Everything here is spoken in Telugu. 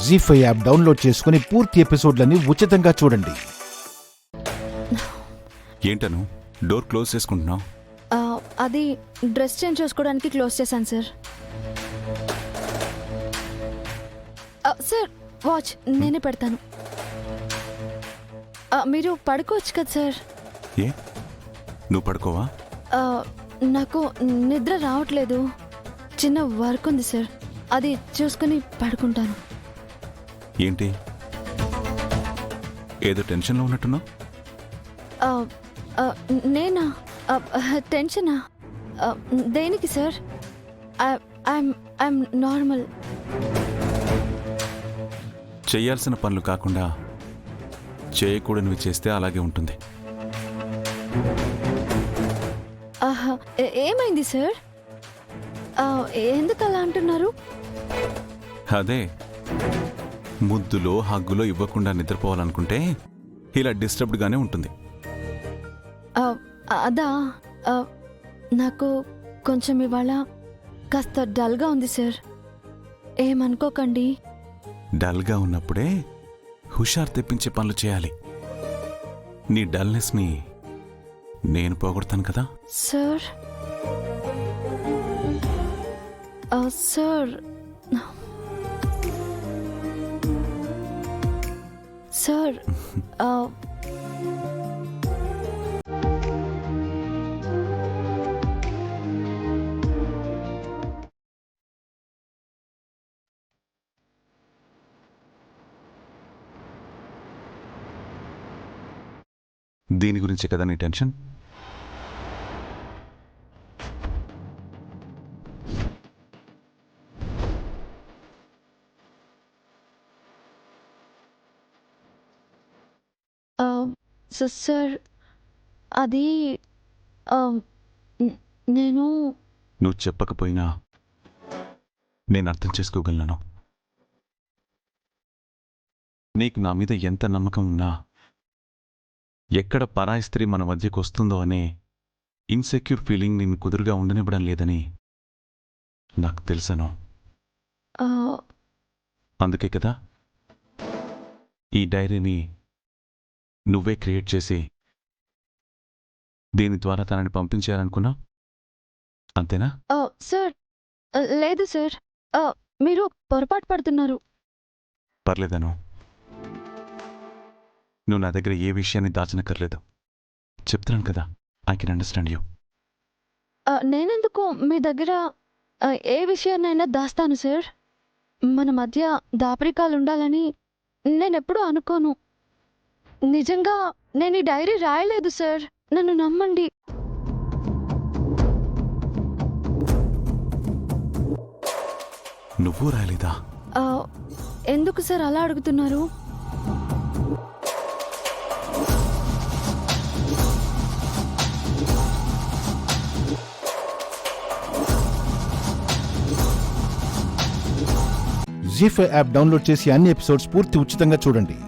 జీ5 యాప్ డౌన్లోడ్ చేసుకుని పూర్తి ఎపిసోడ్లని ఉచితంగా చూడండి. ఏంటను డోర్ క్లోజ్ చేసుకుంటున్నావు? అది డ్రెస్ చేంజ్ చేసుకోవడానికి క్లోజ్ చేశాను సార్. సార్ వాచ్ నేనే పెడతాను. మీరు పడుకోవచ్చు కదా సార్. ఏ నువ్వు పడుకోవా? నాకు నిద్ర రావట్లేదు. చిన్న వర్క్ ఉంది సార్, అది చూసుకుని పడుకుంటాను. ఏంటి ఏదో టెన్షన్లో ఉన్నట్టున్నావు? నేనా? టెన్షనా? దేనికి సార్? I'm normal. చేయాల్సిన పనులు కాకుండా చేయకూడనివి చేస్తే అలాగే ఉంటుంది. ఏమైంది సార్? ఎందుకు అలా అంటున్నారు? అదే ముద్దులో హగ్గులో ఇవ్వకుండా నిద్రపోవాలనుకుంటే ఇలా డిస్టర్బ్డ్గానే ఉంటుంది. అదా నాకు కొంచెం ఇవాళ కాస్త డల్గా ఉంది సార్, ఏమనుకోకండి. డల్గా ఉన్నప్పుడే హుషారు తెప్పించే పనులు చేయాలి. నీ డల్నెస్ని నేను పోగొడతాను కదా. సార్ సార్ సార్ దీని గురించే కదా నీ టెన్షన్? సార్ అది నేను నువ్వు చెప్పకపోయినా నేను అర్థం చేసుకోగలను. నీకు నా మీద ఎంత నమ్మకం ఉన్నా ఎక్కడ పరాయి స్త్రీ మన మధ్యకు వస్తుందో అనే ఇన్సెక్యూర్ ఫీలింగ్ నేను కుదురుగా ఉండనివ్వడం లేదని నాకు తెలుసను. అందుకే కదా ఈ డైరీని నువ్వే క్రియేట్ చేసి దీని ద్వారా తనని పంపించాలనుకున్నా, అంతేనా? సార్ లేదు సార్, మీరు పొరపాటు పడుతున్నారు. పర్లేదను, నువ్వు నా దగ్గర ఏ విషయాన్ని దాచనక్కర్లేదు. చెప్తున్నాను కదా, ఐ కెన్ అండర్స్టాండ్ యూ. నేనెందుకు మీ దగ్గర ఏ విషయాన్నైనా దాస్తాను సార్. మన మధ్య దాపరికాలు ఉండాలని నేనెప్పుడూ అనుకోను. నిజంగా నేను ఈ డైరీ రాయలేదు సార్, నన్ను నమ్మండి. నువ్వు రాయలేదా? ఎందుకు సార్ అలా అడుగుతున్నారు? జీ5 యాప్ డౌన్లోడ్ చేసి అన్ని ఎపిసోడ్స్ పూర్తి ఉచితంగా చూడండి.